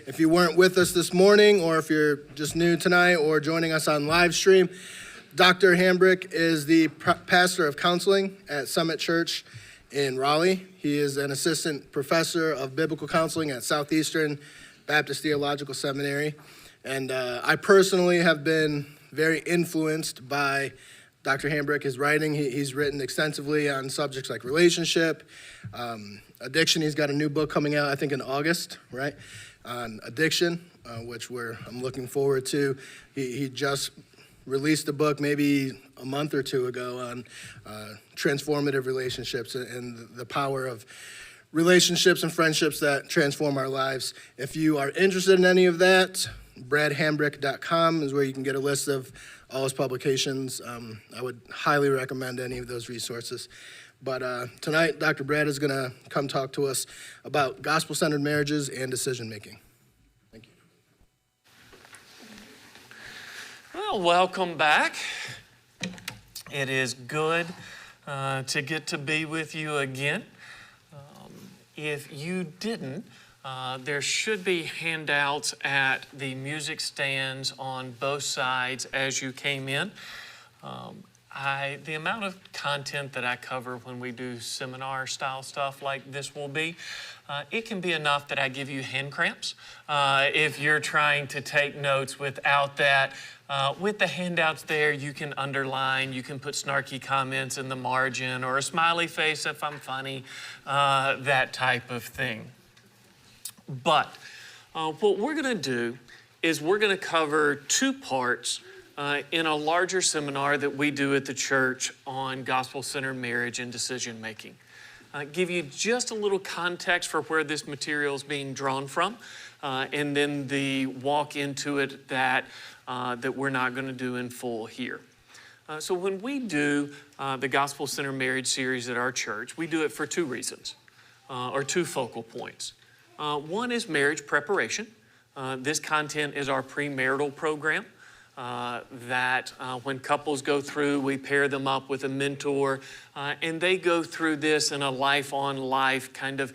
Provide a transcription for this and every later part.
If you weren't with us this morning, or if you're just new tonight or joining us on live stream, Dr. Hambrick is the pastor of counseling at Summit Church in Raleigh. He is an assistant professor of biblical counseling at Southeastern Baptist Theological Seminary. And I personally have been very influenced by Dr. Hambrick, his writing. He's written extensively on subjects like relationship, addiction. He's got a new book coming out, I think in August, right, on addiction, which I'm looking forward to. He just released a book maybe a month or two ago on transformative relationships and the power of relationships and friendships that transform our lives. If you are interested in any of that, bradhambrick.com is where you can get a list of all his publications. I would highly recommend any of those resources. But tonight, Dr. Brad is going to come talk to us about gospel-centered marriages and decision-making. Thank you. Well, welcome back. It is good to get to be with you again. If you didn't, there should be handouts at the music stands on both sides as you came in. The amount of content that I cover when we do seminar style stuff like this will be, it can be enough that I give you hand cramps if you're trying to take notes without that. With the handouts there, you can underline, you can put snarky comments in the margin or a smiley face if I'm funny, that type of thing. But what we're going to do is we're going to cover two parts in a larger seminar that we do at the church on gospel-centered marriage and decision-making. Give you just a little context for where this material is being drawn from, and then the walk into it that we're not going to do in full here. So when we do the gospel-centered marriage series at our church, we do it for two reasons, or two focal points. One is marriage preparation. This content is our premarital program that when couples go through, we pair them up with a mentor, and they go through this in a life-on-life kind of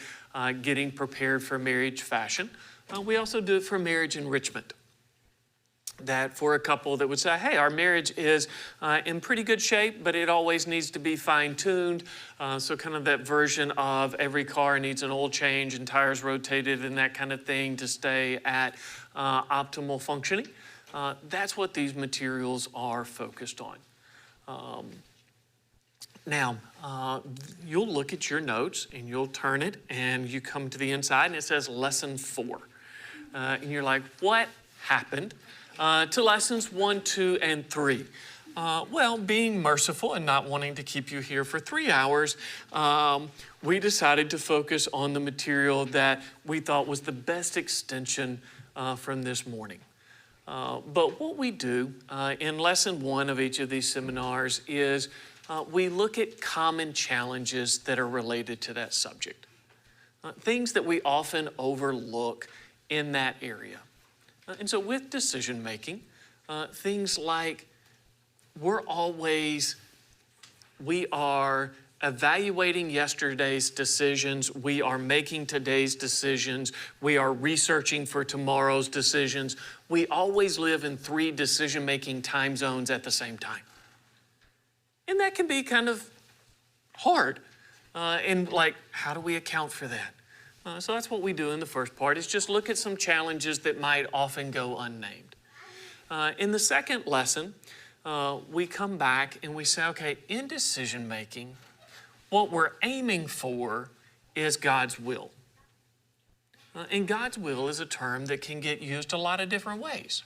getting prepared for marriage fashion. We also do it for marriage enrichment. That for a couple that would say, hey, our marriage is in pretty good shape, but it always needs to be fine-tuned. So kind of that version of every car needs an oil change and tires rotated and that kind of thing to stay at optimal functioning. That's what these materials are focused on. Now, you'll look at your notes and you'll turn it and you come to the inside and it says Lesson 4. And you're like, what happened to lessons 1, 2, and 3? Well, being merciful and not wanting to keep you here for 3 hours, we decided to focus on the material that we thought was the best extension from this morning. But what we do in lesson 1 of each of these seminars is we look at common challenges that are related to that subject. Things that we often overlook in that area. And so with decision making, things like we are evaluating yesterday's decisions, we are making today's decisions, we are researching for tomorrow's decisions. We always live in 3 decision-making time zones at the same time. And that can be kind of hard. And like, how do we account for that? So that's what we do in the first part, is just look at some challenges that might often go unnamed. In the second lesson, we come back and we say, okay, in decision-making, what we're aiming for is God's will. And God's will is a term that can get used a lot of different ways.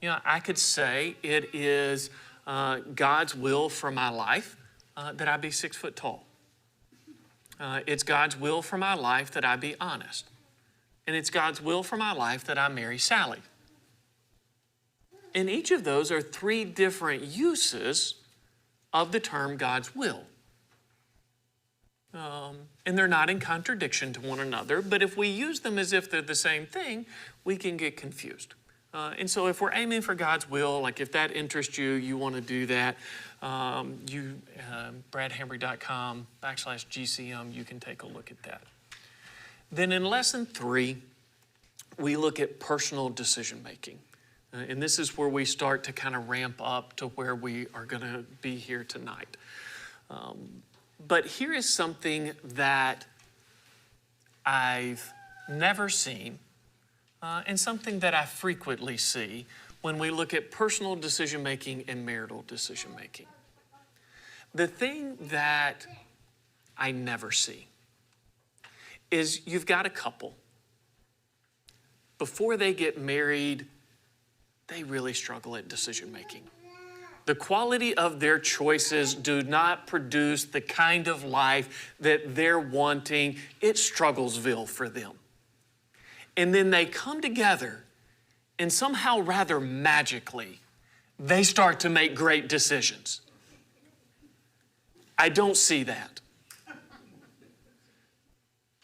I could say it is God's will for my life that I be 6 foot tall. It's God's will for my life that I be honest. And it's God's will for my life that I marry Sally. And each of those are 3 different uses of the term God's will. And they're not in contradiction to one another, but if we use them as if they're the same thing, we can get confused. And so if we're aiming for God's will, like if that interests you, you want to do that, bradhambrick.com/GCM, you can take a look at that. Then in lesson 3, we look at personal decision making. And this is where we start to kind of ramp up to where we are going to be here tonight. But here is something that I've never seen, and something that I frequently see when we look at personal decision making and marital decision making. The thing that I never see is you've got a couple. Before they get married, they really struggle at decision making. The quality of their choices do not produce the kind of life that they're wanting. It's strugglesville for them. And then they come together, and somehow rather magically, they start to make great decisions. I don't see that.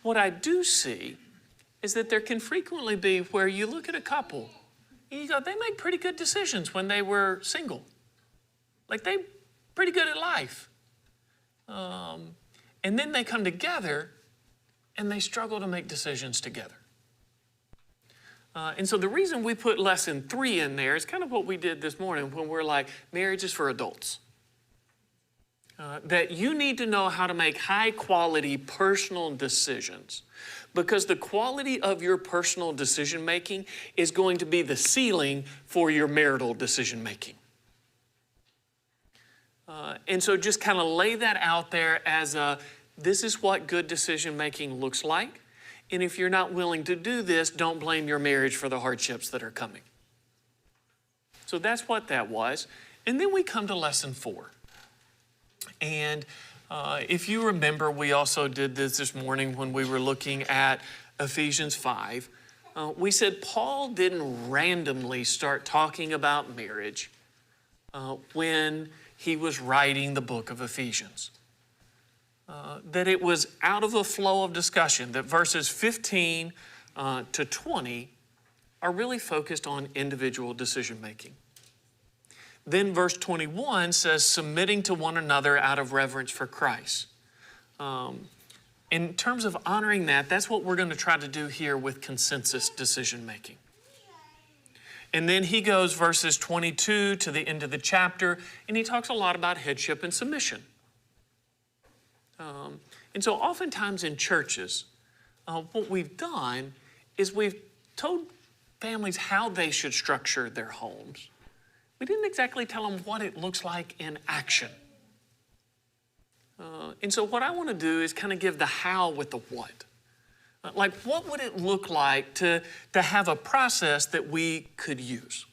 What I do see is that there can frequently be where you look at a couple and you go, they make pretty good decisions when they were single. Like they pretty good at life. And then they come together and they struggle to make decisions together. And so the reason we put lesson 3 in there is kind of what we did this morning when we're like, marriage is for adults. That you need to know how to make high quality personal decisions, because the quality of your personal decision making is going to be the ceiling for your marital decision making. And so just kind of lay that out there as this is what good decision making looks like. And if you're not willing to do this, don't blame your marriage for the hardships that are coming. So that's what that was. And then we come to lesson 4. And if you remember, we also did this morning when we were looking at Ephesians 5. We said Paul didn't randomly start talking about marriage when he was writing the book of Ephesians. That it was out of a flow of discussion, that verses 15 to 20 are really focused on individual decision making. Then verse 21 says, submitting to one another out of reverence for Christ. In terms of honoring that, that's what we're going to try to do here with consensus decision making. And then he goes verses 22 to the end of the chapter, and he talks a lot about headship and submission. And so oftentimes in churches, what we've done is we've told families how they should structure their homes. We didn't exactly tell them what it looks like in action. And so what I want to do is kind of give the how with the what. Like, what would it look like to have a process that we could use?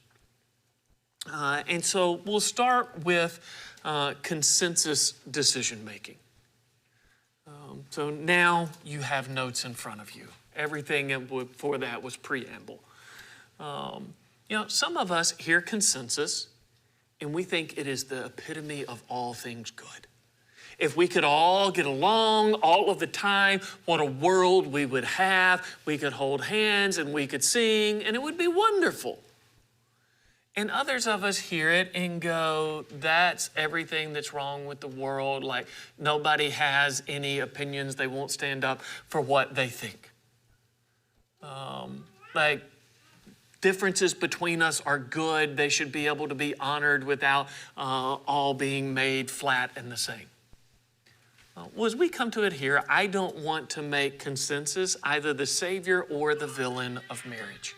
And so we'll start with consensus decision making. So now you have notes in front of you. Everything before that was preamble. Some of us hear consensus and we think it is the epitome of all things good. If we could all get along all of the time, what a world we would have. We could hold hands and we could sing and it would be wonderful. And others of us hear it and go, that's everything that's wrong with the world. Like nobody has any opinions. They won't stand up for what they think. Like differences between us are good. They should be able to be honored without all being made flat and the same. Well, as we come to it here, I don't want to make consensus either the savior or the villain of marriage.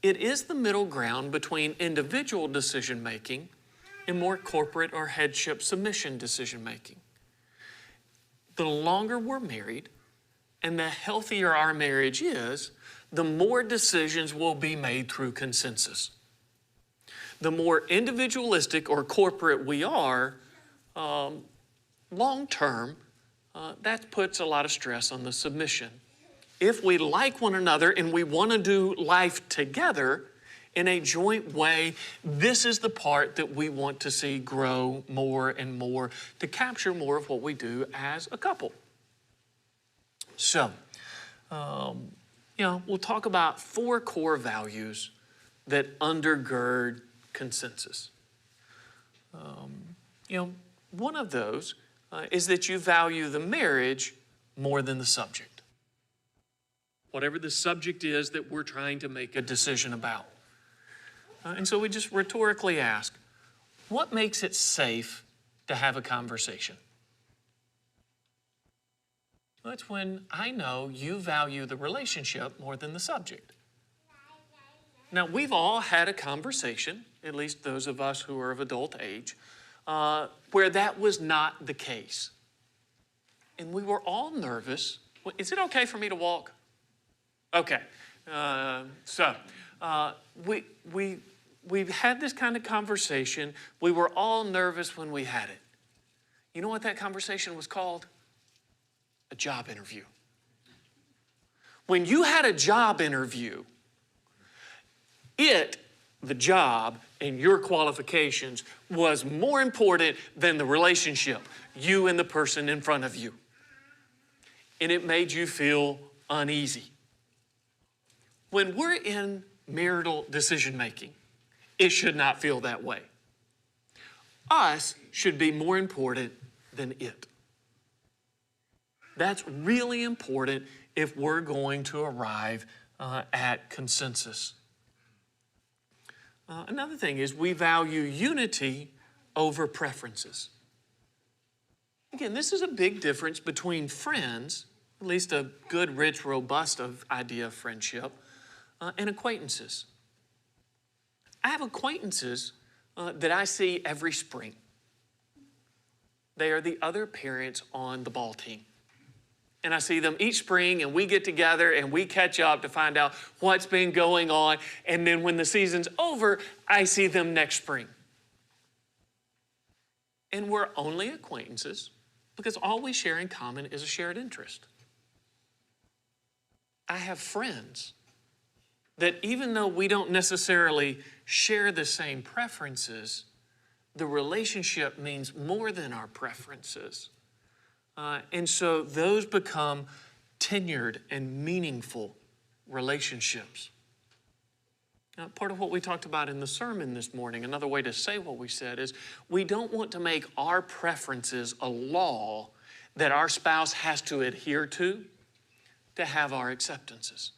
It is the middle ground between individual decision making and more corporate or headship submission decision making. The longer we're married and the healthier our marriage is, the more decisions will be made through consensus. The more individualistic or corporate we are, long term, that puts a lot of stress on the submission. If we like one another and we want to do life together in a joint way, this is the part that we want to see grow more and more to capture more of what we do as a couple. So, we'll talk about 4 core values that undergird consensus. One of those is that you value the marriage more than the subject. whatever the subject is that we're trying to make a decision about. And so we just rhetorically ask, what makes it safe to have a conversation? Well, it's when I know you value the relationship more than the subject. Now, we've all had a conversation, at least those of us who are of adult age, where that was not the case. And we were all nervous. Is it okay for me to walk? Okay. We've had this kind of conversation. We were all nervous when we had it. You know what that conversation was called? A job interview. When you had a job interview, the job and your qualifications was more important than the relationship, you and the person in front of you. And it made you feel uneasy. When we're in marital decision making, it should not feel that way. Us should be more important than it. That's really important if we're going to arrive at consensus. Another thing is we value unity over preferences. Again, this is a big difference between friends, at least a good, rich, robust idea of friendship, and acquaintances. I have acquaintances that I see every spring. They are the other parents on the ball team. And I see them each spring, and we get together and we catch up to find out what's been going on. And then when the season's over, I see them next spring. And we're only acquaintances because all we share in common is a shared interest. I have friends that even though we don't necessarily share the same preferences, the relationship means more than our preferences. And so those become tenured and meaningful relationships. Now, part of what we talked about in the sermon this morning, another way to say what we said is we don't want to make our preferences a law that our spouse has to adhere to have our acceptance.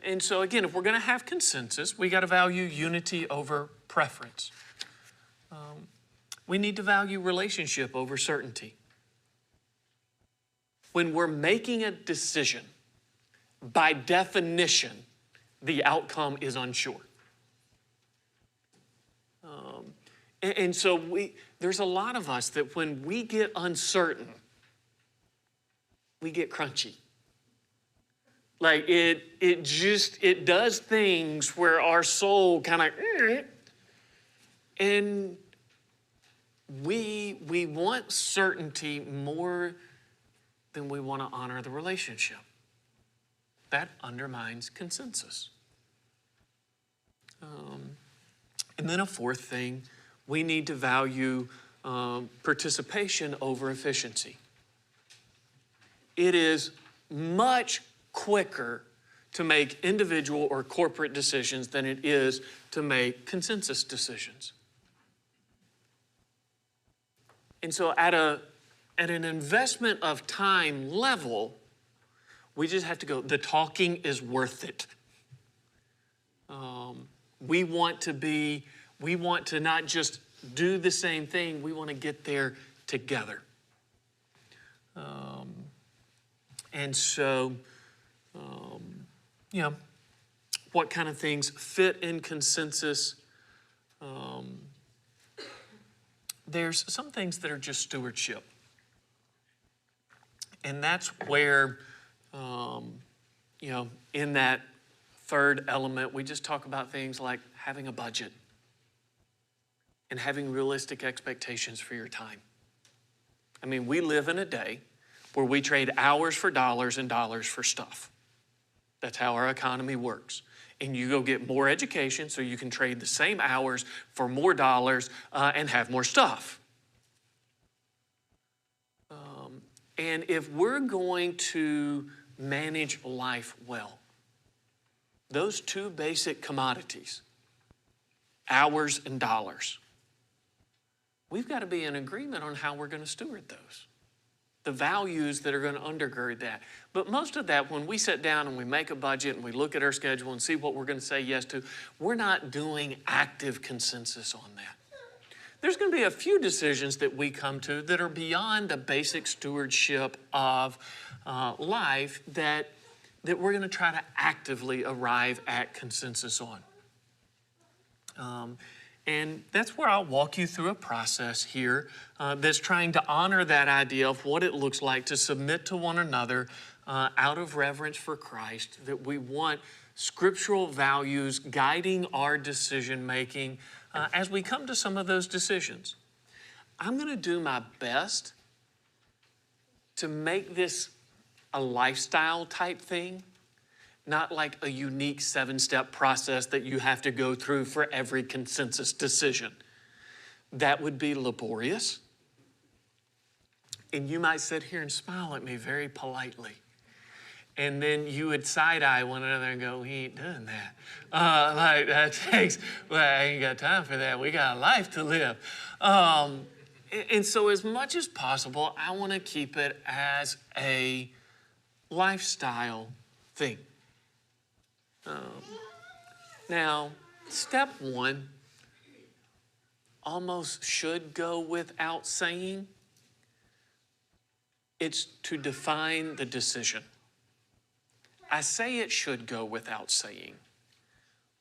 And so again, if we're going to have consensus, we got to value unity over preference. We need to value relationship over certainty. When we're making a decision, by definition, the outcome is unsure. And so there's a lot of us that when we get uncertain, we get crunchy. Like it does things where our soul kind of, and we want certainty more than we want to honor the relationship. That undermines consensus. And then a fourth thing, we need to value participation over efficiency. It is much quicker to make individual or corporate decisions than it is to make consensus decisions. And so at an investment of time level, we just have to go, the talking is worth it. We want to not just do the same thing, we want to get there together. And so, what kind of things fit in consensus? There's some things that are just stewardship. And that's where, in that third element, we just talk about things like having a budget and having realistic expectations for your time. I mean, we live in a day where we trade hours for dollars and dollars for stuff. That's how our economy works. And you go get more education so you can trade the same hours for more dollars and have more stuff. And if we're going to manage life well, those two basic commodities, hours and dollars, we've got to be in agreement on how we're going to steward those. the values that are going to undergird that. But most of that, when we sit down and we make a budget and we look at our schedule and see what we're going to say yes to, we're not doing active consensus on that. There's going to be a few decisions that we come to that are beyond the basic stewardship of life that we're going to try to actively arrive at consensus on. And that's where I'll walk you through a process here that's trying to honor that idea of what it looks like to submit to one another out of reverence for Christ, that we want scriptural values guiding our decision making as we come to some of those decisions. I'm going to do my best to make this a lifestyle type thing, not like a unique 7-step process that you have to go through for every consensus decision. That would be laborious. And you might sit here and smile at me very politely. And then you would side-eye one another and go, he ain't doing that. Like that takes, well, I ain't got time for that. We got a life to live. And so as much as possible, I want to keep it as a lifestyle thing. Now, step one almost should go without saying. It's to define the decision. I say it should go without saying.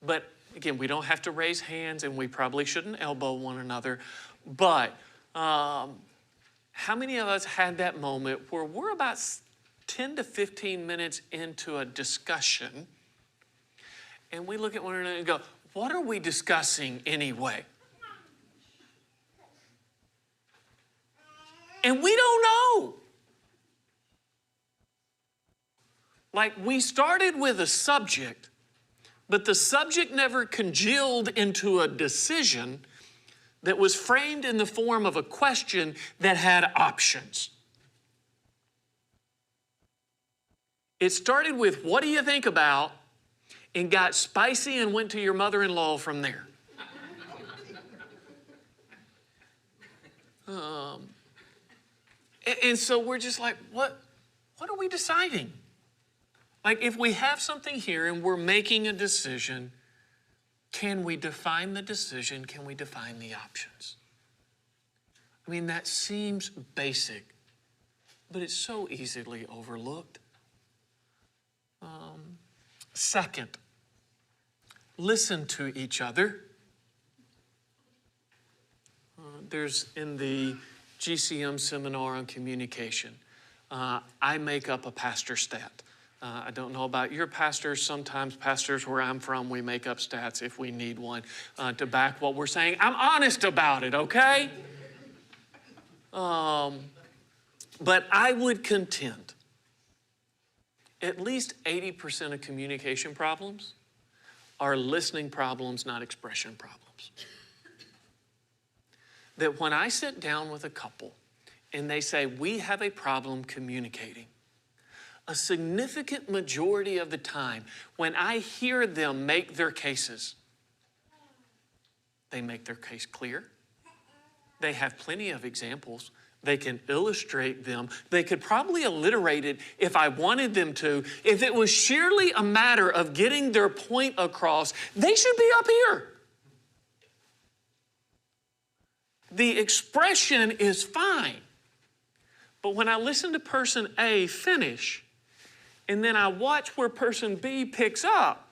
But again, we don't have to raise hands and we probably shouldn't elbow one another. But how many of us had that moment where we're about 10 to 15 minutes into a discussion and we look at one another and go, what are we discussing anyway? And we don't know. Like we started with a subject, but the subject never congealed into a decision that was framed in the form of a question that had options. It started with, what do you think about? And got spicy and went to your mother-in-law from there. And so we're just like, what are we deciding? Like if we have something here and we're making a decision, can we define the decision? Can we define the options? I mean, that seems basic, but it's so easily overlooked. Second, listen to each other. There's in the GCM seminar on communication, I make up a pastor stat. I don't know about your pastors. Sometimes pastors where I'm from, we make up stats if we need one to back what we're saying. I'm honest about it, okay? But I would contend at least 80% of communication problems are listening problems, not expression problems. That when I sit down with a couple and they say, we have a problem communicating, a significant majority of the time, when I hear them make their cases, they make their case clear. They have plenty of examples. They can illustrate them. They could probably alliterate it if I wanted them to. If it was sheerly a matter of getting their point across, they should be up here. The expression is fine. But when I listen to person A finish, and then I watch where person B picks up,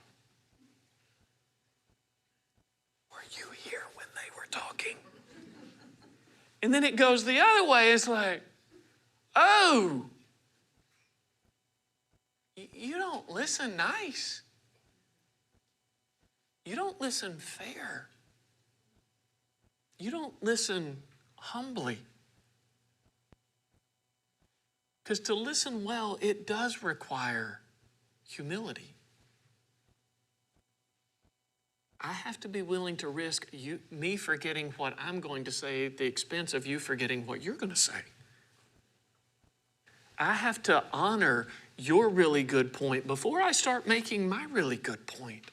were you here when they were talking? And then it goes the other way. It's like, oh, you don't listen nice. You don't listen fair. You don't listen humbly. Because to listen well, it does require humility. I have to be willing to risk me forgetting what I'm going to say at the expense of you forgetting what you're going to say. I have to honor your really good point before I start making my really good point.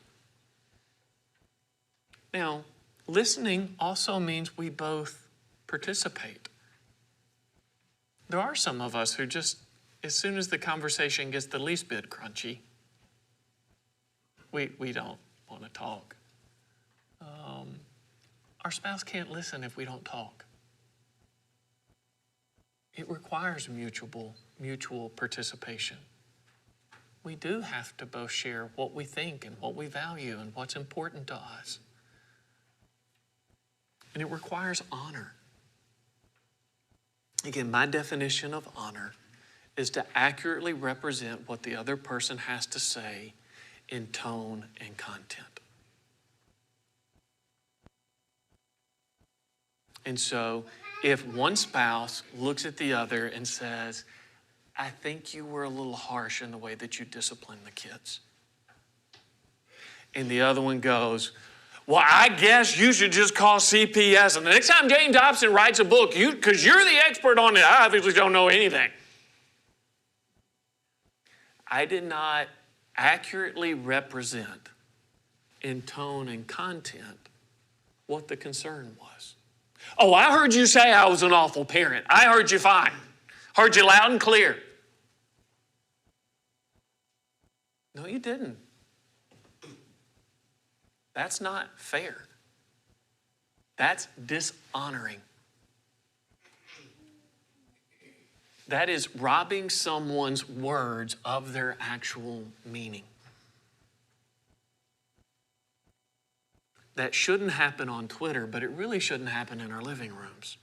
Now, listening also means we both participate. There are some of us who just, as soon as the conversation gets the least bit crunchy, we don't want to talk. Our spouse can't listen if we don't talk. It requires mutual participation. We do have to both share what we think and what we value and what's important to us. And it requires honor. Again, my definition of honor is to accurately represent what the other person has to say in tone and content. And so, if one spouse looks at the other and says, I think you were a little harsh in the way that you disciplined the kids. And the other one goes, well, I guess you should just call CPS. And the next time Jane Dobson writes a book, because you're the expert on it, I obviously don't know anything. I did not accurately represent in tone and content what the concern was. Oh, I heard you say I was an awful parent. I heard you fine. Heard you loud and clear. No, you didn't. That's not fair. That's dishonoring. That is robbing someone's words of their actual meaning. That shouldn't happen on Twitter, but it really shouldn't happen in our living rooms.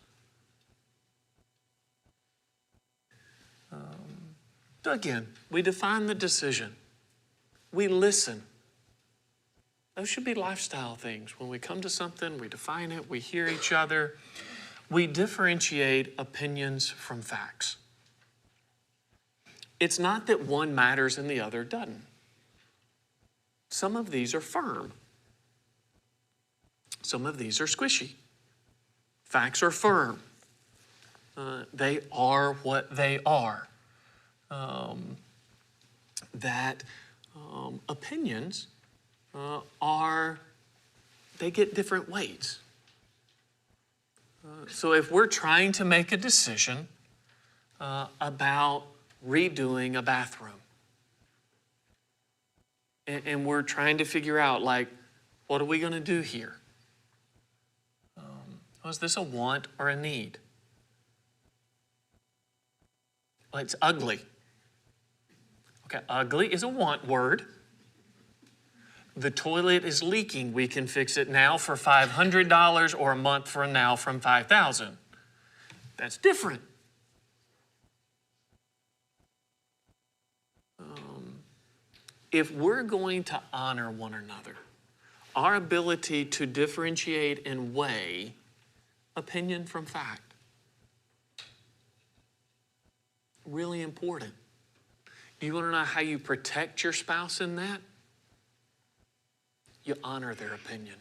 So again, we define the decision. We listen. Those should be lifestyle things. When we come to something, we define it, we hear each other. We differentiate opinions from facts. It's not that one matters and the other doesn't. Some of these are firm. Some of these are squishy. Facts are firm. They are what they are. Opinions they get different weights. So if we're trying to make a decision about redoing a bathroom, and we're trying to figure out, like, what are we going to do here? Is this a want or a need? Well, it's ugly. Okay, ugly is a want word. The toilet is leaking. We can fix it now for $500 or a month from now from $5,000. That's different. If we're going to honor one another, our ability to differentiate and weigh opinion from fact, really important. Do you want to know how you protect your spouse in that? You honor their opinion.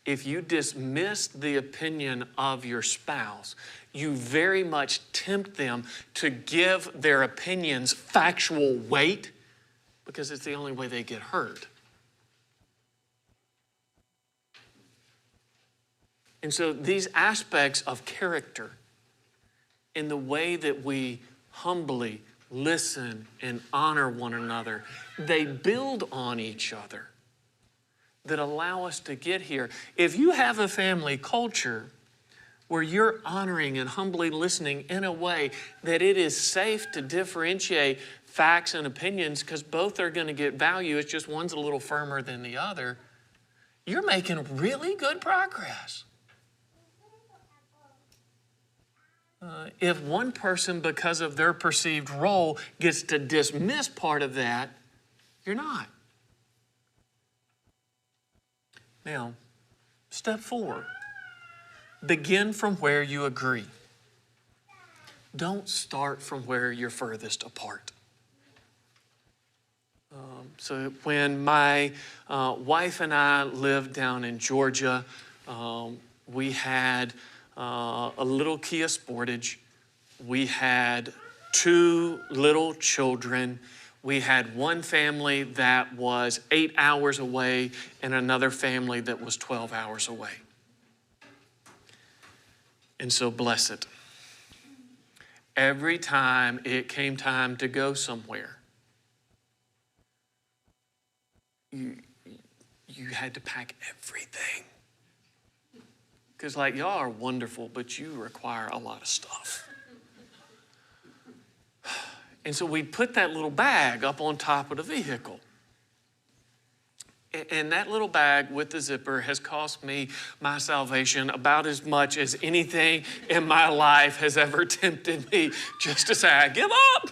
If you dismiss the opinion of your spouse, you very much tempt them to give their opinions factual weight because it's the only way they get heard. And so these aspects of character in the way that we humbly listen and honor one another, they build on each other that allow us to get here. If you have a family culture where you're honoring and humbly listening in a way that it is safe to differentiate facts and opinions because both are going to get value, it's just one's a little firmer than the other, you're making really good progress. If one person, because of their perceived role, gets to dismiss part of that, you're not. Now, step 4. Begin from where you agree. Don't start from where you're furthest apart. So when my wife and I lived down in Georgia, we had a little Kia Sportage. We had 2 little children. We had one family that was 8 hours away and another family that was 12 hours away. And so bless it. Every time it came time to go somewhere, you had to pack everything. Because like y'all are wonderful, but you require a lot of stuff. And so we put that little bag up on top of the vehicle. And that little bag with the zipper has cost me my salvation about as much as anything in my life has ever tempted me just to say, I give up.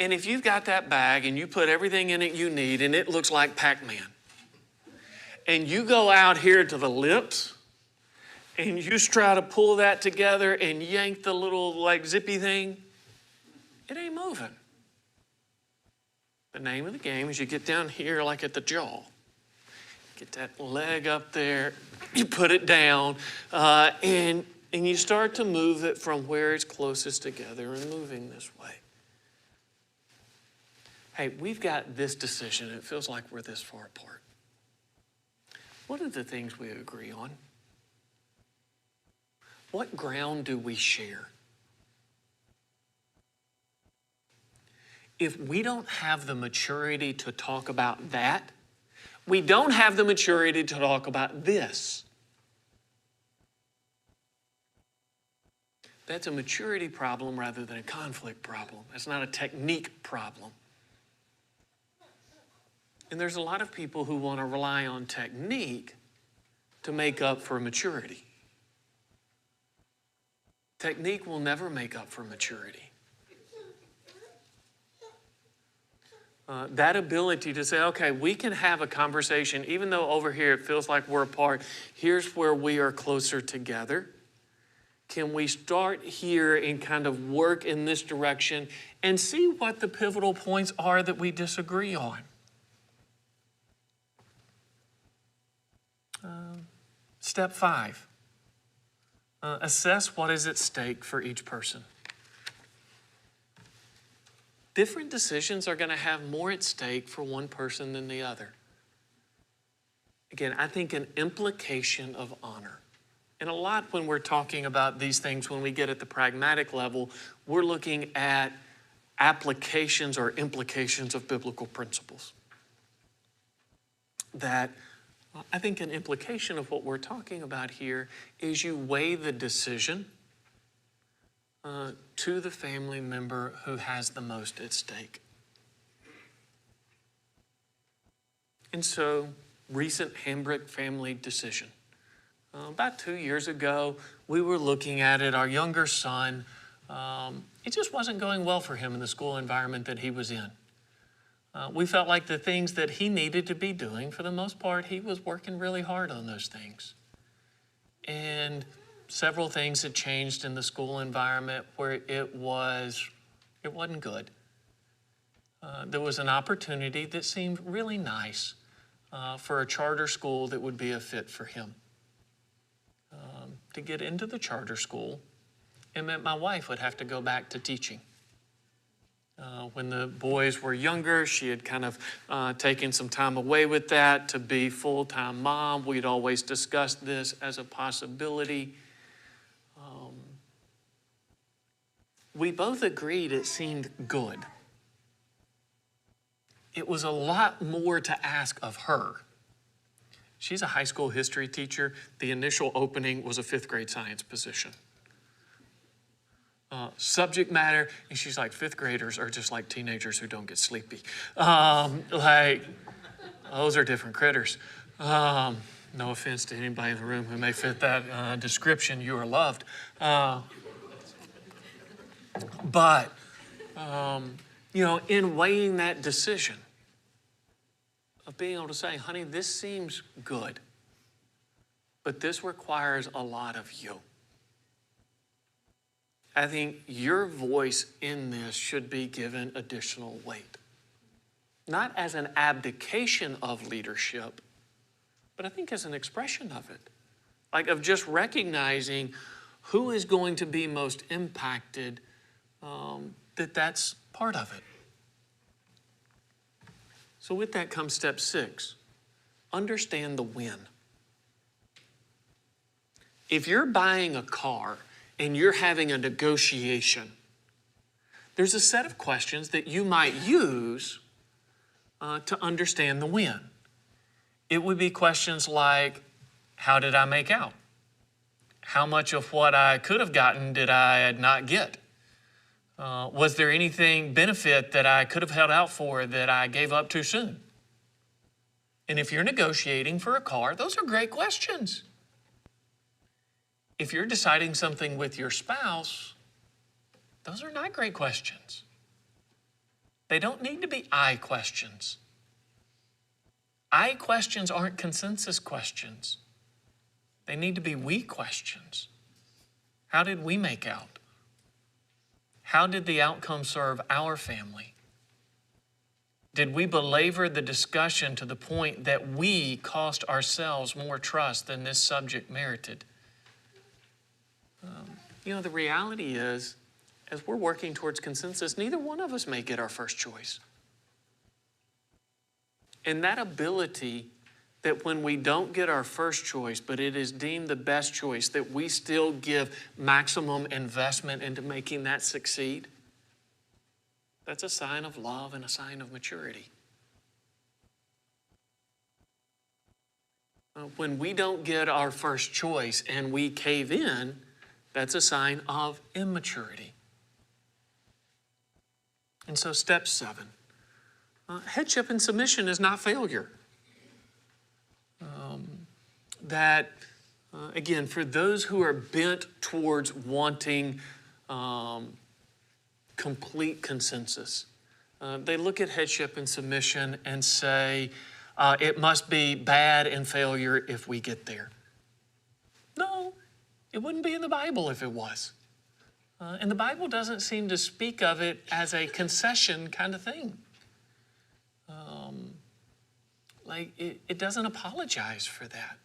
And if you've got that bag and you put everything in it you need and it looks like Pac-Man, and you go out here to the lips and you try to pull that together and yank the little like zippy thing, it ain't moving. The name of the game is you get down here like at the jaw. Get that leg up there, you put it down, and you start to move it from where it's closest together and moving this way. Hey, we've got this decision. It feels like we're this far apart. What are the things we agree on? What ground do we share? If we don't have the maturity to talk about that, we don't have the maturity to talk about this. That's a maturity problem rather than a conflict problem. It's not a technique problem. And there's a lot of people who want to rely on technique to make up for maturity. Technique will never make up for maturity. That ability to say, okay, we can have a conversation, even though over here it feels like we're apart. Here's where we are closer together. Can we start here and kind of work in this direction and see what the pivotal points are that we disagree on? Step 5, assess what is at stake for each person. Different decisions are going to have more at stake for one person than the other. Again, I think an implication of honor. And a lot when we're talking about these things, when we get at the pragmatic level, we're looking at applications or implications of biblical principles. That I think an implication of what we're talking about here is you weigh the decision to the family member who has the most at stake. And so, recent Hambrick family decision. About 2 years ago, we were looking at it. Our younger son, it just wasn't going well for him in the school environment that he was in. We felt like the things that he needed to be doing, for the most part, he was working really hard on those things. And several things had changed in the school environment where it wasn't good. There was an opportunity that seemed really nice for a charter school that would be a fit for him. To get into the charter school, it meant my wife would have to go back to teaching. When the boys were younger, she had kind of taken some time away with that to be full-time mom. We'd always discussed this as a possibility. We both agreed it seemed good. It was a lot more to ask of her. She's a high school history teacher. The initial opening was a 5th grade science position. Subject matter, and she's like, 5th graders are just like teenagers who don't get sleepy. Like, those are different critters. No offense to anybody in the room who may fit that description. You are loved. But, in weighing that decision of being able to say, honey, this seems good, but this requires a lot of you. I think your voice in this should be given additional weight. Not as an abdication of leadership, but I think as an expression of it. Like of just recognizing who is going to be most impacted, that's part of it. So with that comes step 6. Understand the win. If you're buying a car and you're having a negotiation, there's a set of questions that you might use to understand the win. It would be questions like, how did I make out? How much of what I could have gotten did I not get? Was there anything benefit that I could have held out for that I gave up too soon? And if you're negotiating for a car, those are great questions. If you're deciding something with your spouse, those are not great questions. They don't need to be I questions. I questions aren't consensus questions. They need to be we questions. How did we make out? How did the outcome serve our family? Did we belabor the discussion to the point that we cost ourselves more trust than this subject merited? The reality is, as we're working towards consensus, neither one of us may get our first choice. And that ability that when we don't get our first choice, but it is deemed the best choice, that we still give maximum investment into making that succeed, that's a sign of love and a sign of maturity. When we don't get our first choice and we cave in, that's a sign of immaturity. And so step 7, headship and submission is not failure. Again, for those who are bent towards wanting complete consensus, they look at headship and submission and say, it must be bad and failure if we get there. No, it wouldn't be in the Bible if it was. And the Bible doesn't seem to speak of it as a concession kind of thing. It doesn't apologize for that.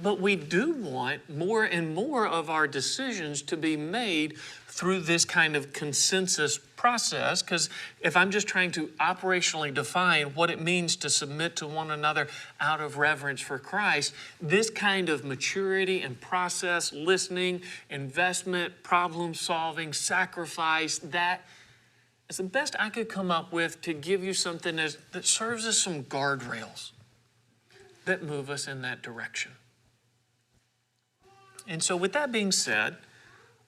But we do want more and more of our decisions to be made through this kind of consensus process, because if I'm just trying to operationally define what it means to submit to one another out of reverence for Christ, this kind of maturity and process, listening, investment, problem solving, sacrifice, that is the best I could come up with to give you something that serves as some guardrails that move us in that direction. And so with that being said,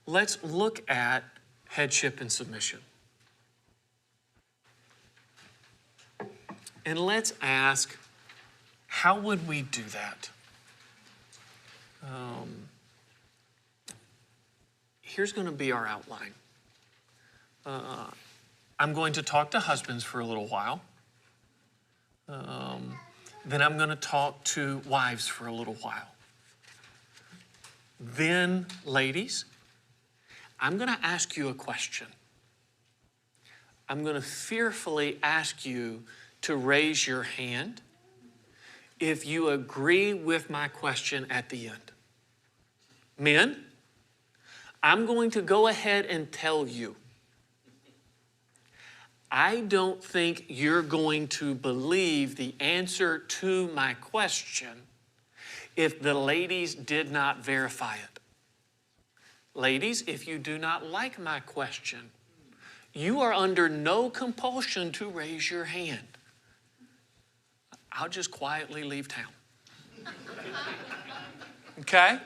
let's look at headship and submission. And let's ask, how would we do that? Here's going to be our outline. I'm going to talk to husbands for a little while. Then I'm going to talk to wives for a little while. Then, ladies, I'm going to ask you a question. I'm going to fearfully ask you to raise your hand if you agree with my question at the end. Men, I'm going to go ahead and tell you, I don't think you're going to believe the answer to my question if the ladies did not verify it. Ladies, if you do not like my question, you are under no compulsion to raise your hand. I'll just quietly leave town. Okay?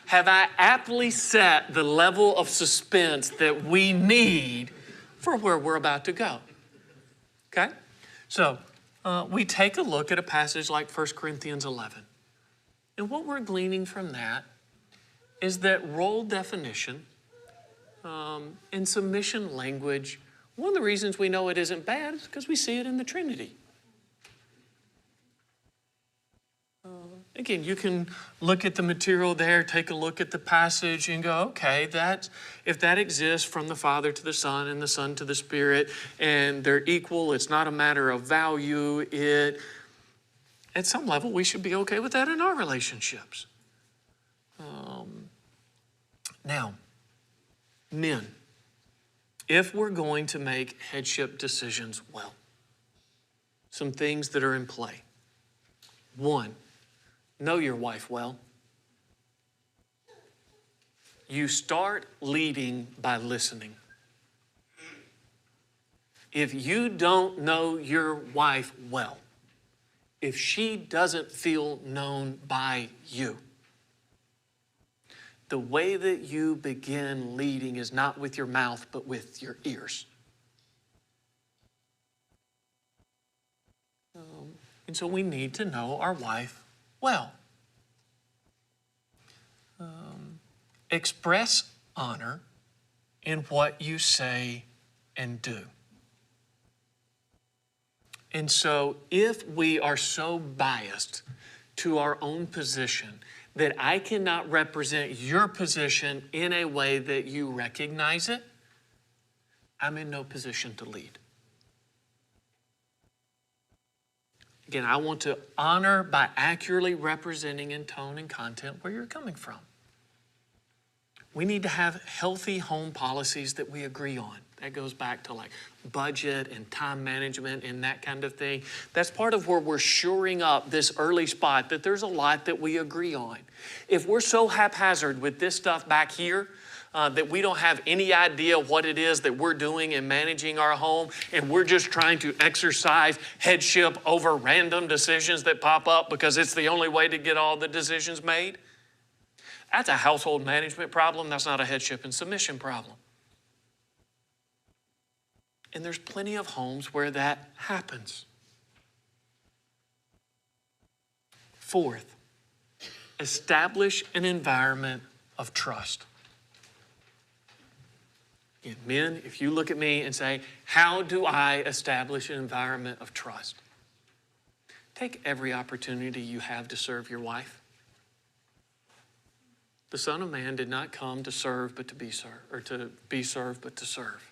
Have I aptly set the level of suspense that we need for where we're about to go? Okay? So, we take a look at a passage like 1 Corinthians 11. And what we're gleaning from that is that role definition and submission language, one of the reasons we know it isn't bad is because we see it in the Trinity. Again, you can look at the material there, take a look at the passage and go, okay, if that exists from the Father to the Son and the Son to the Spirit, and they're equal, it's not a matter of value, at some level, we should be okay with that in our relationships. Now, men, if we're going to make headship decisions well, some things that are in play. 1, know your wife well. You start leading by listening. If you don't know your wife well, if she doesn't feel known by you, the way that you begin leading is not with your mouth, but with your ears. And so we need to know our wife well. Express honor in what you say and do. And so if we are so biased to our own position that I cannot represent your position in a way that you recognize it, I'm in no position to lead. Again, I want to honor by accurately representing in tone and content where you're coming from. We need to have healthy home policies that we agree on. That goes back to like budget and time management and that kind of thing. That's part of where we're shoring up this early spot, that there's a lot that we agree on. If we're so haphazard with this stuff back here, that we don't have any idea what it is that we're doing in managing our home, and we're just trying to exercise headship over random decisions that pop up because it's the only way to get all the decisions made, that's a household management problem. That's not a headship and submission problem. And there's plenty of homes where that happens. Fourth, establish an environment of trust. Again, men, if you look at me and say, how do I establish an environment of trust? Take every opportunity you have to serve your wife. The Son of Man did not come to serve but to be served, or to be served but to serve.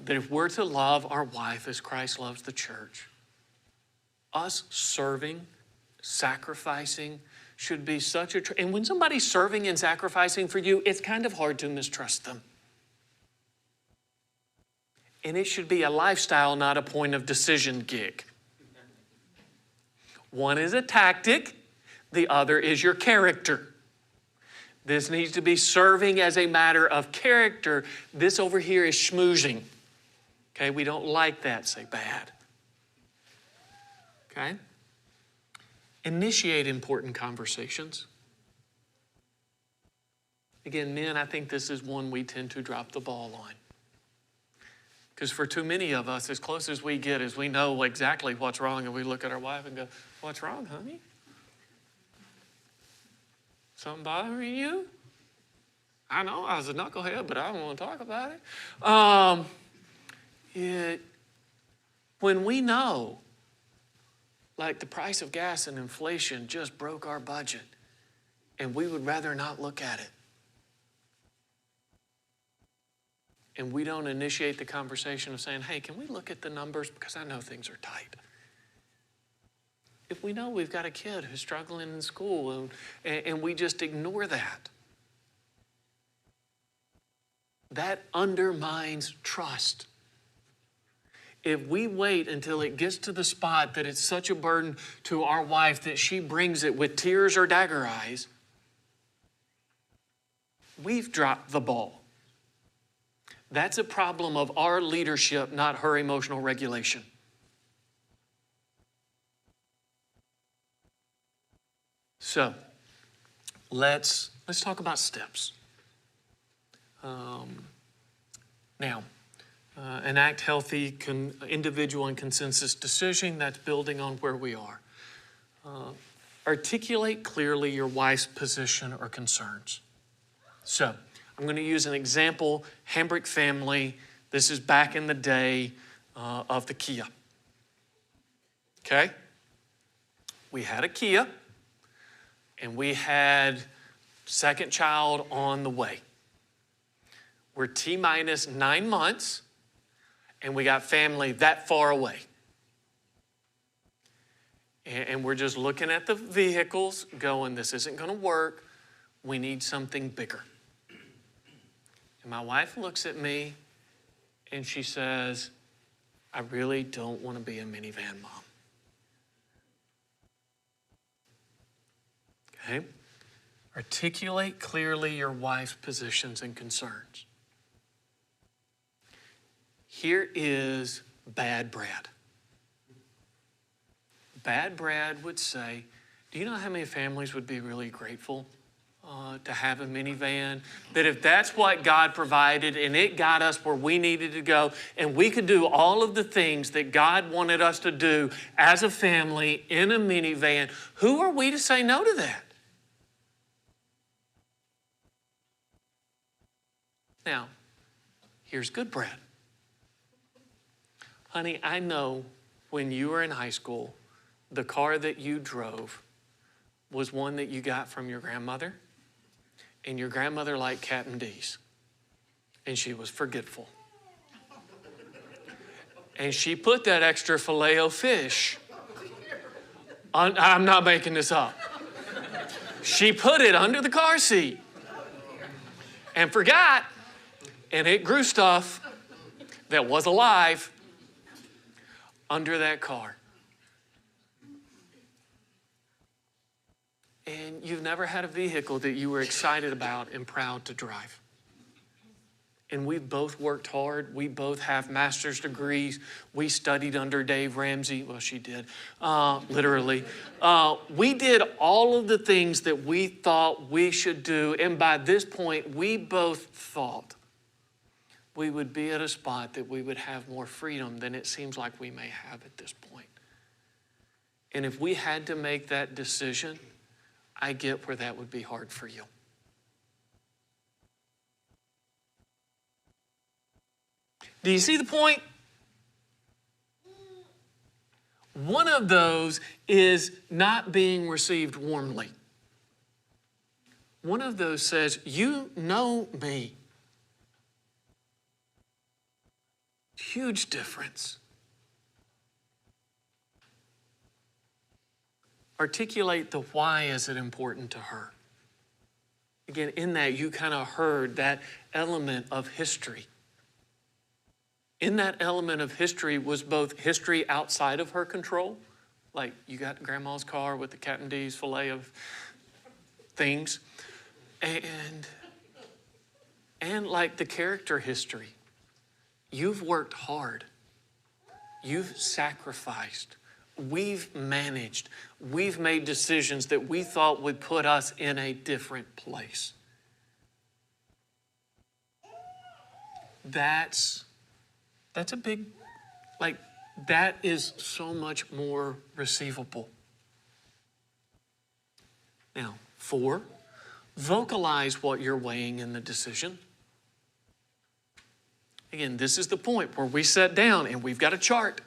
That if we're to love our wife as Christ loves the church, us serving, sacrificing should be such a... And when somebody's serving and sacrificing for you, it's kind of hard to mistrust them. And it should be a lifestyle, not a point of decision gig. One is a tactic. The other is your character. This needs to be serving as a matter of character. This over here is schmoozing. Okay, we don't like that, say bad. Okay? Initiate important conversations. Again, men, I think this is one we tend to drop the ball on. Because for too many of us, as close as we get is we know exactly what's wrong, and we look at our wife and go, what's wrong, honey? Something bothering you? I know I was a knucklehead, but I don't want to talk about it. When we know, like the price of gas and inflation just broke our budget, and we would rather not look at it, and we don't initiate the conversation of saying, hey, can we look at the numbers because I know things are tight. If we know we've got a kid who's struggling in school and we just ignore that, that undermines trust. If we wait until it gets to the spot that it's such a burden to our wife that she brings it with tears or dagger eyes, we've dropped the ball. That's a problem of our leadership, not her emotional regulation. So, let's talk about steps. Enact healthy individual and consensus decision. That's building on where we are. Articulate clearly your wife's position or concerns. So, I'm going to use an example, Hambrick family. This is back in the day of the Kia. Okay? We had a Kia, and we had second child on the way. We're T-minus 9 months, and we got family that far away. And we're just looking at the vehicles going, this isn't going to work. We need something bigger. And my wife looks at me, and she says, I really don't want to be a minivan mom. Articulate clearly your wife's positions and concerns. Here is bad Brad. Bad Brad would say, do you know how many families would be really grateful to have a minivan? That if that's what God provided and it got us where we needed to go and we could do all of the things that God wanted us to do as a family in a minivan, who are we to say no to that? Now, here's good Brad. Honey, I know when you were in high school, the car that you drove was one that you got from your grandmother, and your grandmother liked Captain D's, and she was forgetful. And she put that extra Filet-O-Fish on, I'm not making this up. She put it under the car seat and forgot, and it grew stuff that was alive under that car. And you've never had a vehicle that you were excited about and proud to drive. And we've both worked hard. We both have master's degrees. We studied under Dave Ramsey. Well, she did, literally. We did all of the things that we thought we should do. And by this point, we both thought we would be at a spot that we would have more freedom than it seems like we may have at this point. And if we had to make that decision, I get where that would be hard for you. Do you see the point? One of those is not being received warmly. One of those says, you know me. Huge difference. Articulate the why is it important to her. Again, in that you kind of heard that element of history. In that element of history was both history outside of her control, like you got grandma's car with the Captain D's fillet of things, and like the character history. You've worked hard. You've sacrificed. We've managed. We've made decisions that we thought would put us in a different place. That's a big, that is so much more receivable. Now, 4, vocalize what you're weighing in the decision. Again, this is the point where we sit down and we've got a chart.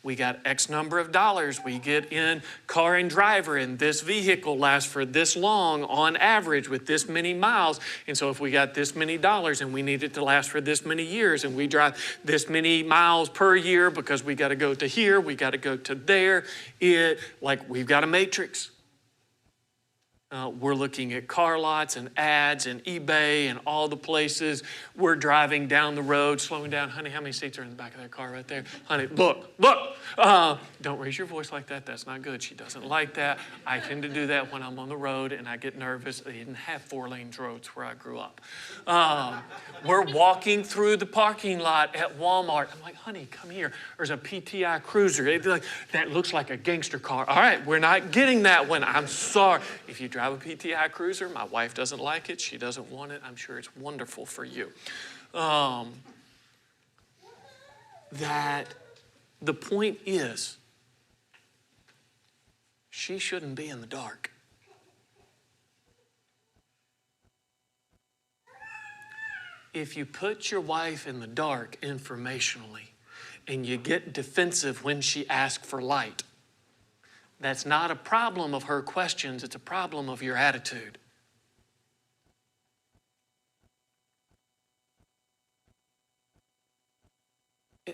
We got X number of dollars. We get in car and driver, and this vehicle lasts for this long on average with this many miles. And so if we got this many dollars and we need it to last for this many years, and we drive this many miles per year because we got to go to here, we got to go to there, we've got a matrix. We're looking at car lots and ads and eBay and all the places. We're driving down the road, slowing down. Honey, how many seats are in the back of that car right there? Honey, look. Don't raise your voice like that. That's not good. She doesn't like that. I tend to do that when I'm on the road and I get nervous. They didn't have 4-lane roads where I grew up. We're walking through the parking lot at Walmart. I'm like, honey, come here. There's a PTI Cruiser. That looks like a gangster car. All right, we're not getting that one. I'm sorry. If you drive a PTI Cruiser, my wife doesn't like it. She doesn't want it. I'm sure it's wonderful for you. That the point is, she shouldn't be in the dark. If you put your wife in the dark informationally and you get defensive when she asks for light, that's not a problem of her questions, it's a problem of your attitude.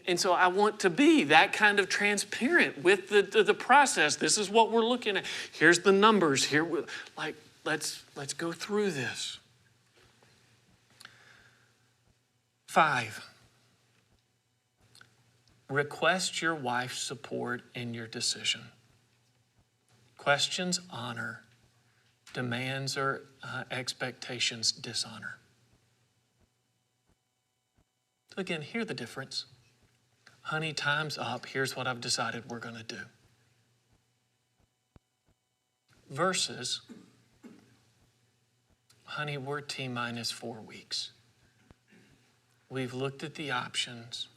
And so I want to be that kind of transparent with the process. This is what we're looking at. Here's the numbers. Let's go through this. 5, request your wife's support in your decision. Questions honor, demands or expectations dishonor. So again, hear the difference. Honey, time's up. Here's what I've decided we're going to do. Versus, honey, we're T-minus 4 weeks. We've looked at the options.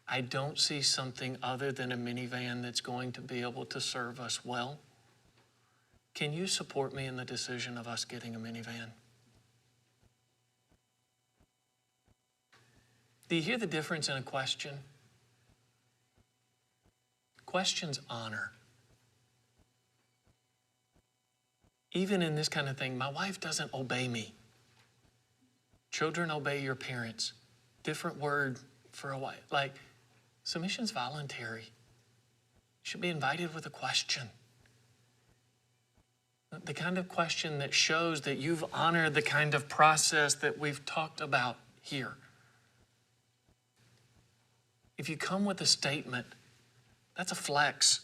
I don't see something other than a minivan that's going to be able to serve us well. Can you support me in the decision of us getting a minivan? Do you hear the difference in a question? Questions honor. Even in this kind of thing, my wife doesn't obey me. Children obey your parents. Different word for a wife. Like, submission's voluntary. You should be invited with a question. The kind of question that shows that you've honored the kind of process that we've talked about here. If you come with a statement, that's a flex.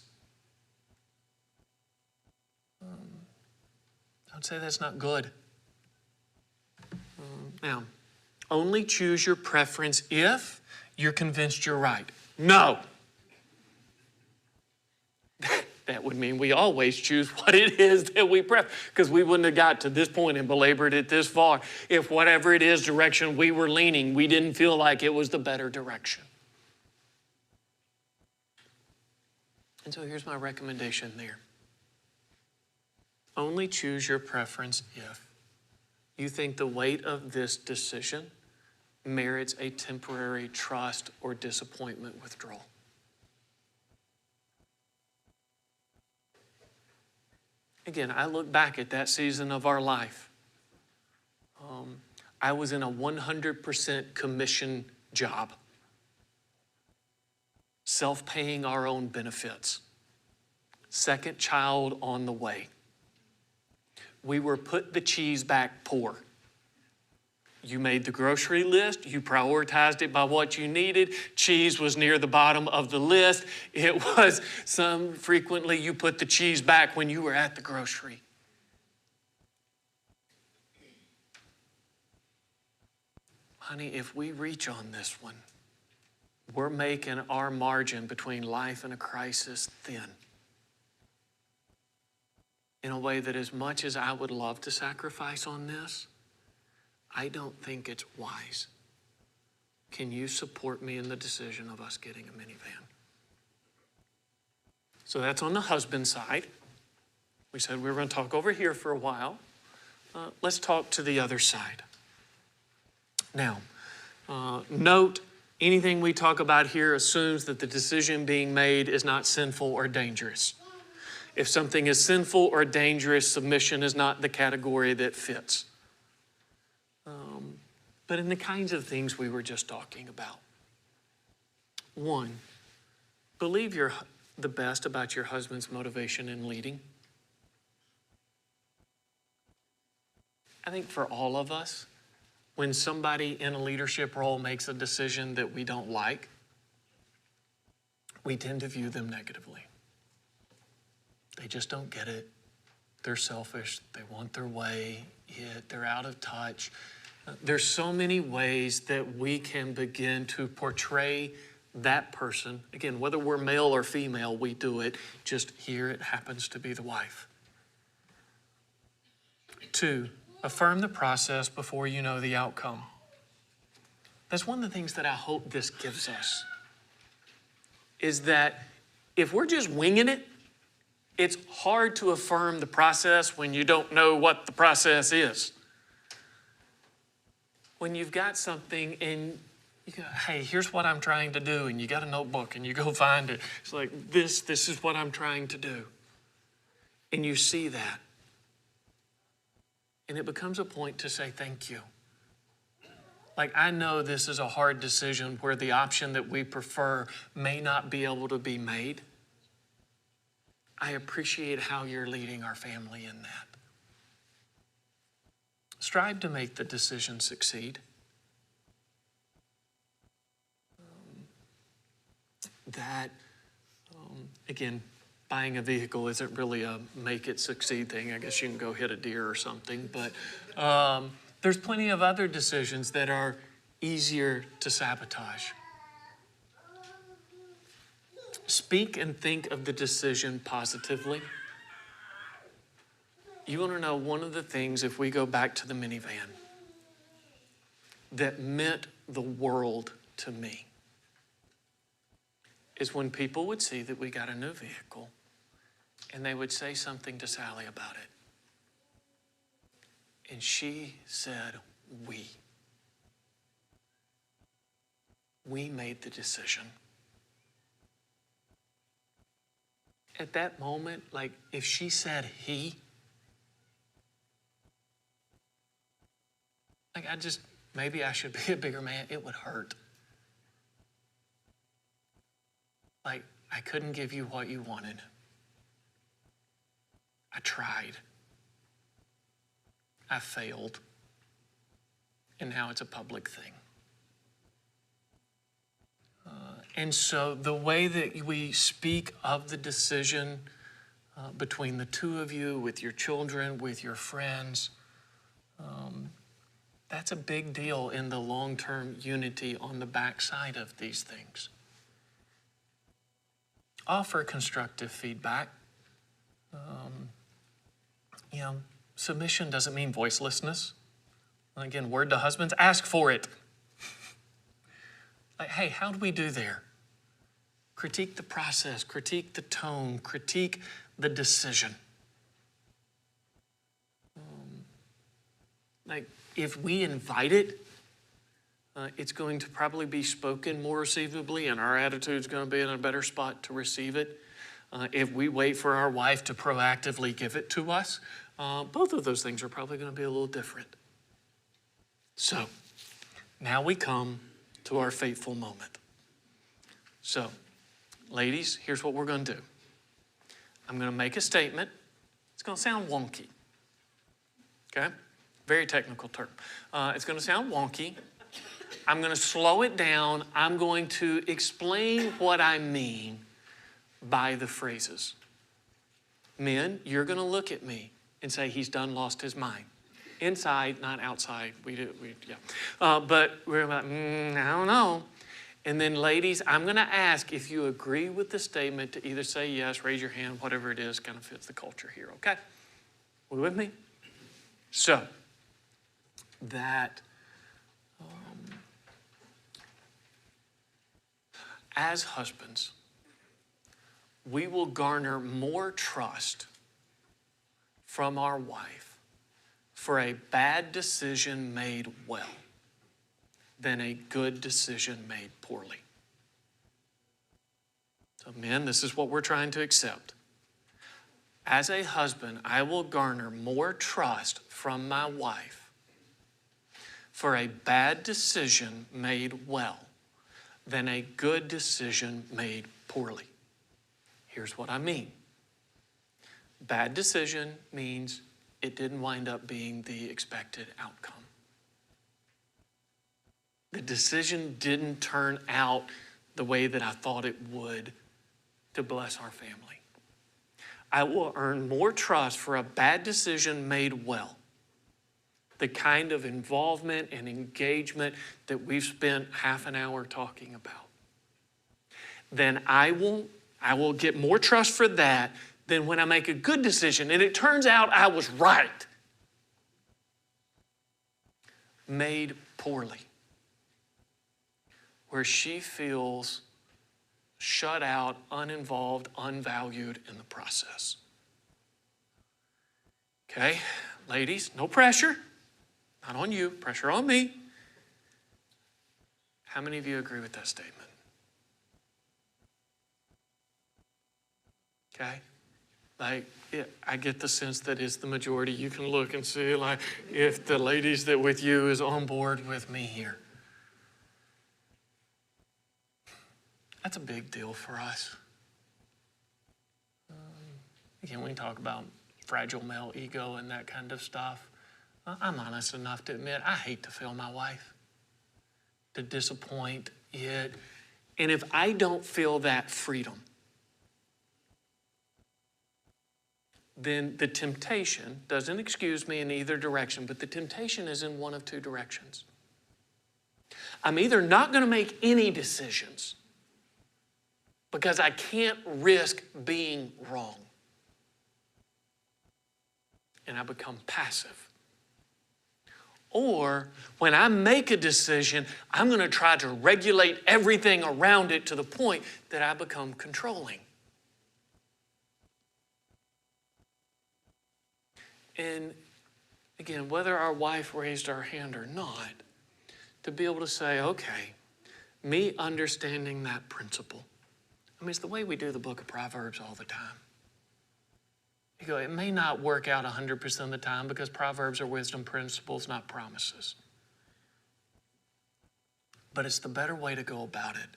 I would say that's not good. Now, only choose your preference if you're convinced you're right. No. That would mean we always choose what it is that we prefer, because we wouldn't have got to this point and belabored it this far if whatever it is direction we were leaning, we didn't feel like it was the better direction. And so here's my recommendation there. Only choose your preference if you think the weight of this decision merits a temporary trust or disappointment withdrawal. Again, I look back at that season of our life. I was in a 100% commission job, self-paying our own benefits. Second child on the way. We were put the cheese back poor. You made the grocery list. You prioritized it by what you needed. Cheese was near the bottom of the list. It was frequently you put the cheese back when you were at the grocery. Honey, if we reach on this one, we're making our margin between life and a crisis thin. In a way that as much as I would love to sacrifice on this, I don't think it's wise. Can you support me in the decision of us getting a minivan? So that's on the husband side. We said we were going to talk over here for a while. Let's talk to the other side. Now, note, anything we talk about here assumes that the decision being made is not sinful or dangerous. If something is sinful or dangerous, submission is not the category that fits. But in the kinds of things we were just talking about. One, believe you're the best about your husband's motivation in leading. I think for all of us, when somebody in a leadership role makes a decision that we don't like, we tend to view them negatively. They just don't get it. They're selfish. They want their way. They're out of touch. There's so many ways that we can begin to portray that person. Again, whether we're male or female, we do it. Just here it happens to be the wife. Two, affirm the process before you know the outcome. That's one of the things that I hope this gives us, is that if we're just winging it, it's hard to affirm the process when you don't know what the process is. When you've got something and you go, hey, here's what I'm trying to do, and you got a notebook and you go find it. It's like, this is what I'm trying to do. And you see that. And it becomes a point to say thank you. Like, I know this is a hard decision where the option that we prefer may not be able to be made. I appreciate how you're leading our family in that. Strive to make the decision succeed. Again, buying a vehicle isn't really a make it succeed thing. I guess you can go hit a deer or something, but there's plenty of other decisions that are easier to sabotage. Speak and think of the decision positively. You want to know one of the things, if we go back to the minivan, that meant the world to me is when people would see that we got a new vehicle and they would say something to Sally about it. And she said, we made the decision. At that moment, like if she said he, like maybe I should be a bigger man, it would hurt. Like I couldn't give you what you wanted. I tried. I failed. And now it's a public thing. And so the way that we speak of the decision between the two of you, with your children, with your friends, that's a big deal in the long-term unity on the backside of these things. Offer constructive feedback. Submission doesn't mean voicelessness. Again, word to husbands, ask for it. Like, hey, how do we do there? Critique the process, critique the tone, critique the decision. Like, if we invite it, it's going to probably be spoken more receivably, and our attitude's going to be in a better spot to receive it. If we wait for our wife to proactively give it to us, both of those things are probably going to be a little different. So, now we come to our fateful moment. So, ladies, here's what we're going to do. I'm going to make a statement. It's going to sound wonky. Okay? Very technical term. It's going to sound wonky. I'm going to slow it down. I'm going to explain what I mean by the phrases. Men, you're going to look at me and say, he's done lost his mind. Inside, not outside. But we're like, I don't know. And then ladies, I'm going to ask if you agree with the statement to either say yes, raise your hand, whatever it is, kind of fits the culture here, okay? Are you with me? So, that as husbands, we will garner more trust from our wife for a bad decision made well than a good decision made poorly. So men, this is what we're trying to accept. As a husband, I will garner more trust from my wife for a bad decision made well than a good decision made poorly. Here's what I mean. Bad decision means it didn't wind up being the expected outcome. The decision didn't turn out the way that I thought it would to bless our family. I will earn more trust for a bad decision made well. The kind of involvement and engagement that we've spent half an hour talking about. Then I will get more trust for that than when I make a good decision and it turns out I was right. Made poorly. Where she feels shut out, uninvolved, unvalued in the process. Okay, ladies, no pressure. Not on you, pressure on me. How many of you agree with that statement? Okay? Like, I get the sense that it's the majority. You can look and see, like, if the ladies that with you is on board with me here. That's a big deal for us. Again, we talk about fragile male ego and that kind of stuff. I'm honest enough to admit I hate to fail my wife, to disappoint it. And if I don't feel that freedom, then the temptation doesn't excuse me in either direction, but the temptation is in one of two directions. I'm either not going to make any decisions because I can't risk being wrong, and I become passive. Or when I make a decision, I'm going to try to regulate everything around it to the point that I become controlling. And again, whether our wife raised our hand or not, to be able to say, okay, me understanding that principle. I mean, it's the way we do the book of Proverbs all the time. You go, it may not work out 100% of the time because Proverbs are wisdom principles, not promises. But it's the better way to go about it.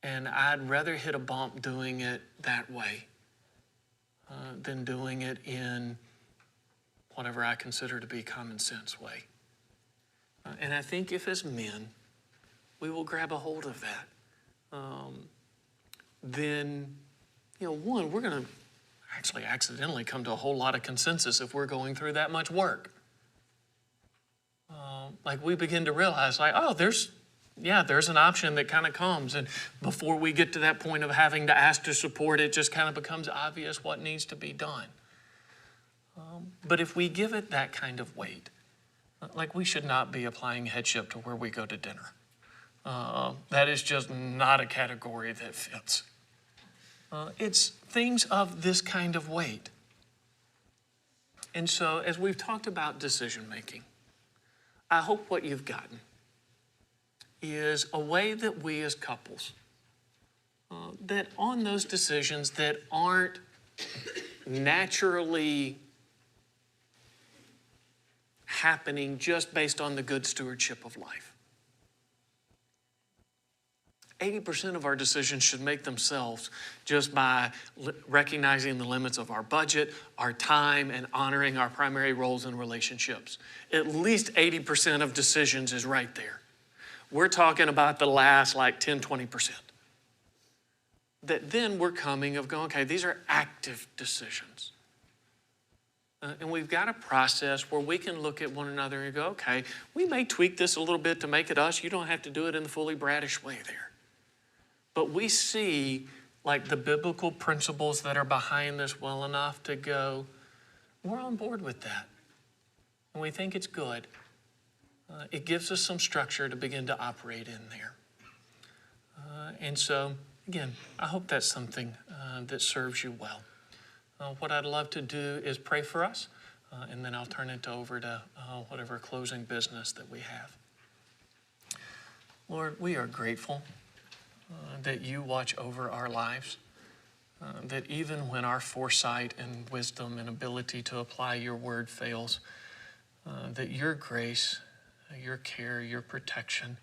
And I'd rather hit a bump doing it that way than doing it in whatever I consider to be common sense way. And I think if as men, we will grab a hold of that, then, one, we're going to actually accidentally come to a whole lot of consensus if we're going through that much work. Like we begin to realize, there's an option that kind of comes. And before we get to that point of having to ask to support, it just kind of becomes obvious what needs to be done. But if we give it that kind of weight, like we should not be applying headship to where we go to dinner. That is just not a category that fits. It's things of this kind of weight. And so as we've talked about decision making, I hope what you've gotten is a way that we as couples, that on those decisions that aren't naturally happening just based on the good stewardship of life. 80% of our decisions should make themselves just by recognizing the limits of our budget, our time, and honoring our primary roles in relationships. At least 80% of decisions is right there. We're talking about the last 10, 20%. That then we're coming of going, okay, these are active decisions. And we've got a process where we can look at one another and go, okay, we may tweak this a little bit to make it us. You don't have to do it in the fully bratish way there. But we see the biblical principles that are behind this well enough to go, we're on board with that. And we think it's good. It gives us some structure to begin to operate in there. And so, again, I hope that's something that serves you well. What I'd love to do is pray for us, and then I'll turn it over to whatever closing business that we have. Lord, we are grateful that you watch over our lives, that even when our foresight and wisdom and ability to apply your word fails, that your grace, your care, your protection,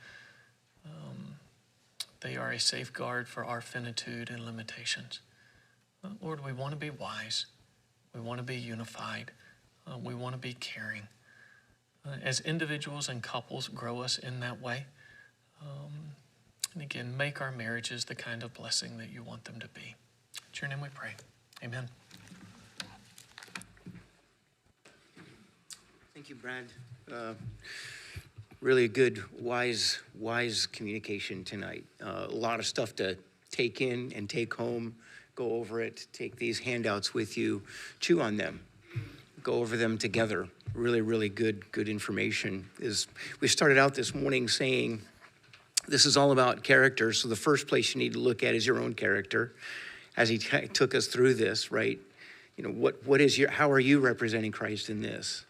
they are a safeguard for our finitude and limitations. Lord, we want to be wise. We want to be unified. We want to be caring. As individuals and couples, grow us in that way. And again, make our marriages the kind of blessing that you want them to be. In your name we pray. Amen. Thank you, Brad. Really good, wise communication tonight. A lot of stuff to take in and take home. Go over it. Take these handouts with you. Chew on them. Go over them together. Really, really good information. We started out this morning saying this is all about character. So the first place you need to look at is your own character. As he took us through this, right? How are you representing Christ in this?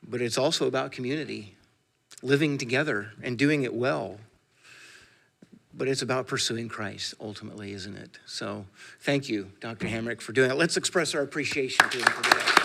But it's also about community, living together and doing it well. But it's about pursuing Christ ultimately, isn't it? So thank you, Dr. Hambrick, for doing it. Let's express our appreciation to him for today.